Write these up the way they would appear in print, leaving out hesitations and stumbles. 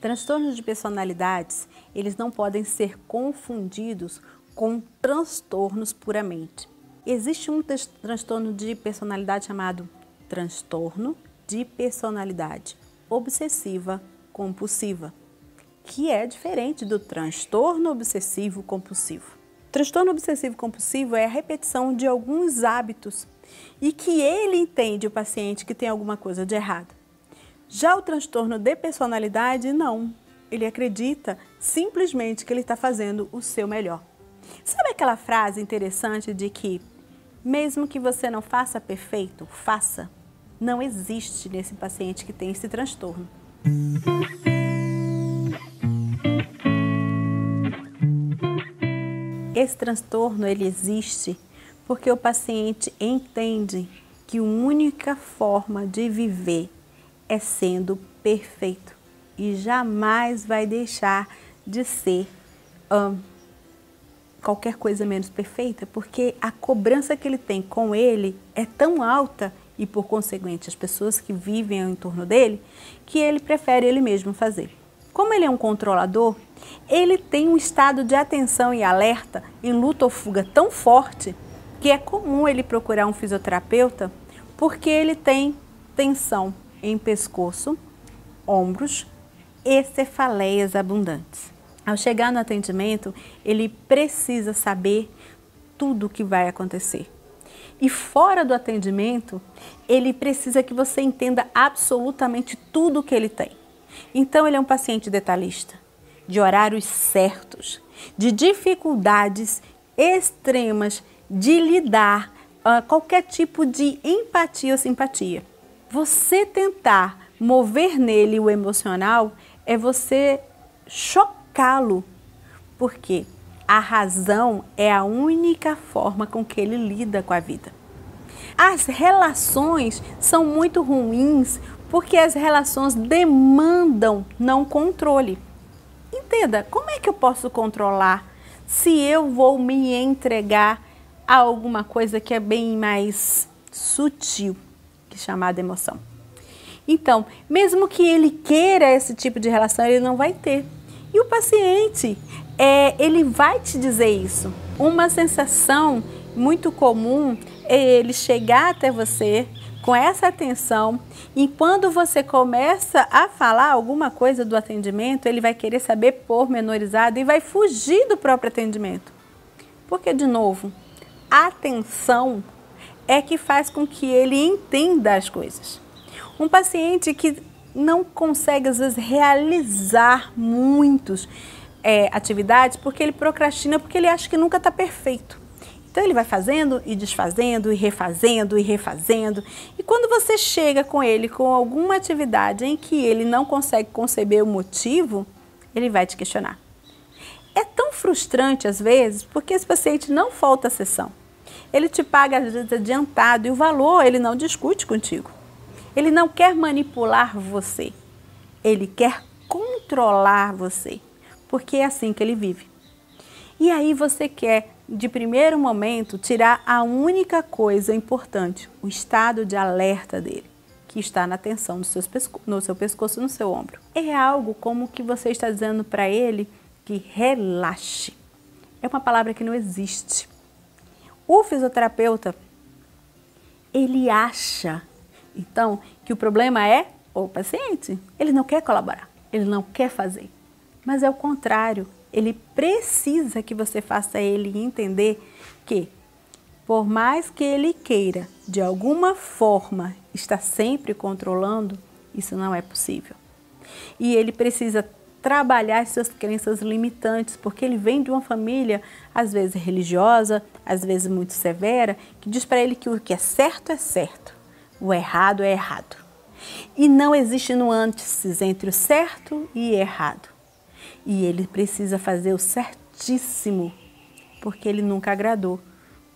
Transtornos de personalidades, eles não podem ser confundidos com transtornos puramente. Existe um transtorno de personalidade chamado transtorno de personalidade obsessiva compulsiva, que é diferente do transtorno obsessivo compulsivo. Transtorno obsessivo compulsivo é a repetição de alguns hábitos e que ele entende, o paciente, que tem alguma coisa de errado. Já o transtorno de personalidade, não. Ele acredita simplesmente que ele está fazendo o seu melhor. Sabe aquela frase interessante de que, mesmo que você não faça perfeito, faça? Não existe nesse paciente que tem esse transtorno. Esse transtorno, ele existe porque o paciente entende que a única forma de viver é sendo perfeito e jamais vai deixar de ser qualquer coisa menos perfeita, porque a cobrança que ele tem com ele é tão alta e, por conseguinte, as pessoas que vivem em torno dele, que ele prefere ele mesmo fazer. Como ele é um controlador, ele tem um estado de atenção e alerta em luta ou fuga tão forte que é comum ele procurar um fisioterapeuta porque ele tem tensão em pescoço, ombros e cefaleias abundantes. Ao chegar no atendimento, ele precisa saber tudo o que vai acontecer. E fora do atendimento, ele precisa que você entenda absolutamente tudo o que ele tem. Então, ele é um paciente detalhista, de horários certos, de dificuldades extremas de lidar qualquer tipo de empatia ou simpatia. Você tentar mover nele o emocional é você chocá-lo, porque a razão é a única forma com que ele lida com a vida. As relações são muito ruins porque as relações demandam não controle. Entenda, como é que eu posso controlar se eu vou me entregar a alguma coisa que é bem mais sutil, que é chamada emoção? Então, mesmo que ele queira esse tipo de relação, ele não vai ter. E o paciente, ele vai te dizer isso. Uma sensação muito comum é ele chegar até você com essa atenção e quando você começa a falar alguma coisa do atendimento, ele vai querer saber pormenorizado e vai fugir do próprio atendimento. Porque, de novo, a atenção é que faz com que ele entenda as coisas. Um paciente que não consegue, às vezes, realizar muitas atividades porque ele procrastina, porque ele acha que nunca está perfeito. Então, ele vai fazendo e desfazendo e refazendo e refazendo. E quando você chega com ele com alguma atividade em que ele não consegue conceber o motivo, ele vai te questionar. É tão frustrante, às vezes, porque esse paciente não falta a sessão. Ele te paga, às vezes, adiantado e o valor ele não discute contigo. Ele não quer manipular você. Ele quer controlar você, porque é assim que ele vive. E aí você quer, de primeiro momento, tirar a única coisa importante, o estado de alerta dele, que está na tensão no seu pescoço, no seu ombro. É algo como que você está dizendo para ele que relaxe. É uma palavra que não existe. O fisioterapeuta, ele acha, então, que o problema é o paciente. Ele não quer colaborar, ele não quer fazer. Mas é o contrário. Ele precisa que você faça ele entender que, por mais que ele queira, de alguma forma, estar sempre controlando, isso não é possível. E ele precisa trabalhar as suas crenças limitantes, porque ele vem de uma família, às vezes religiosa, às vezes muito severa, que diz para ele que o que é certo, o errado é errado. E não existe nuances entre o certo e errado. E ele precisa fazer o certíssimo, porque ele nunca agradou,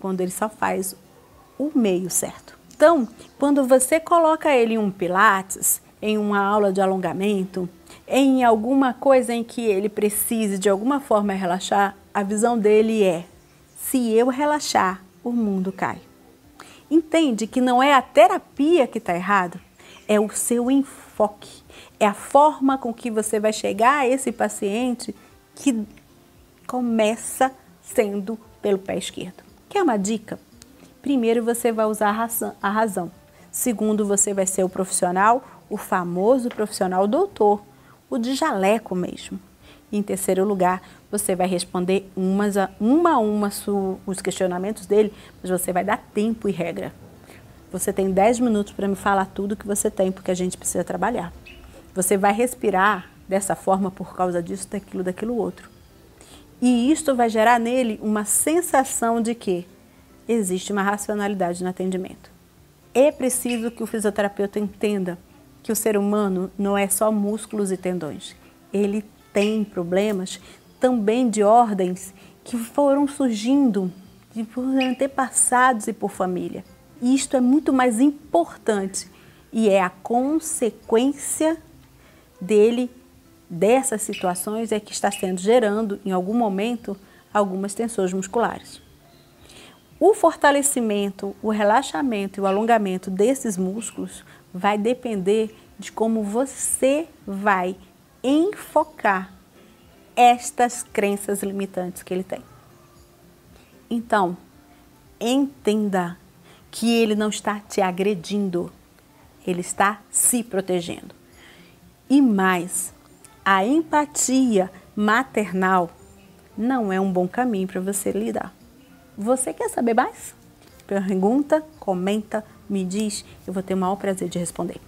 quando ele só faz o meio certo. Então, quando você coloca ele em um pilates, em uma aula de alongamento, em alguma coisa em que ele precise de alguma forma relaxar, a visão dele é: se eu relaxar, o mundo cai. Entende que não é a terapia que está errada, é o seu enfoque, É a forma com que você vai chegar a esse paciente que começa sendo pelo pé esquerdo. Quer uma dica? Primeiro, você vai usar a razão. Segundo, você vai ser o profissional, o famoso profissional doutor, o de jaleco mesmo. E em terceiro lugar, você vai responder uma a uma os questionamentos dele, mas você vai dar tempo e regra. Você tem 10 minutos para me falar tudo que você tem, porque a gente precisa trabalhar. Você vai respirar dessa forma por causa disso, daquilo outro. E isto vai gerar nele uma sensação de que existe uma racionalidade no atendimento. É preciso que o fisioterapeuta entenda que o ser humano não é só músculos e tendões. Ele tem problemas também de ordens que foram surgindo por antepassados e por família. E isto é muito mais importante e é a consequência dessas situações é que está gerando, em algum momento, algumas tensões musculares. O fortalecimento, o relaxamento e o alongamento desses músculos vai depender de como você vai enfocar estas crenças limitantes que ele tem. Então, entenda que ele não está te agredindo, ele está se protegendo. E mais, a empatia maternal não é um bom caminho para você lidar. Você quer saber mais? Pergunta, comenta, me diz, eu vou ter o maior prazer de responder.